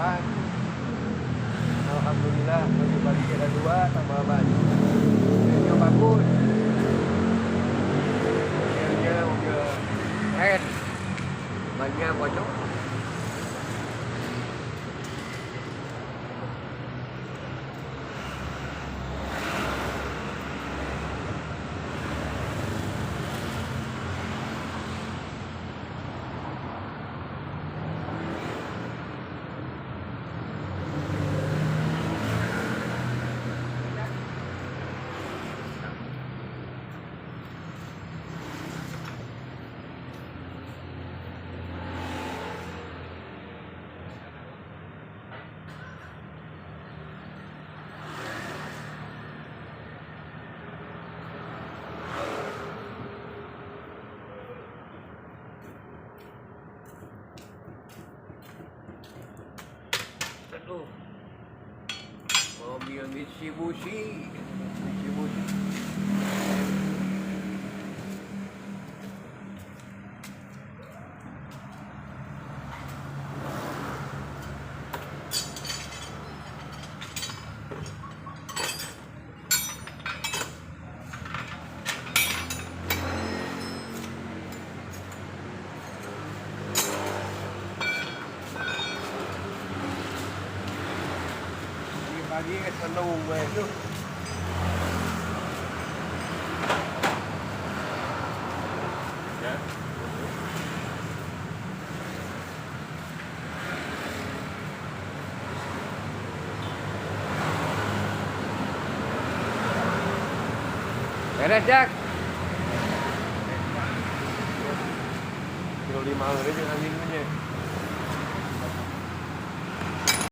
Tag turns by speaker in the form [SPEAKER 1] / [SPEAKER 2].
[SPEAKER 1] kan. Alhamdulillah bagi kita dua tambah ban. Dia bagus. Dia udah head. Banyak bocor. Aduh. Mobil Mitsubishi. Pagi senang tu. Ya. Beres, Jak. Kilo 5 hari dengan anginnya.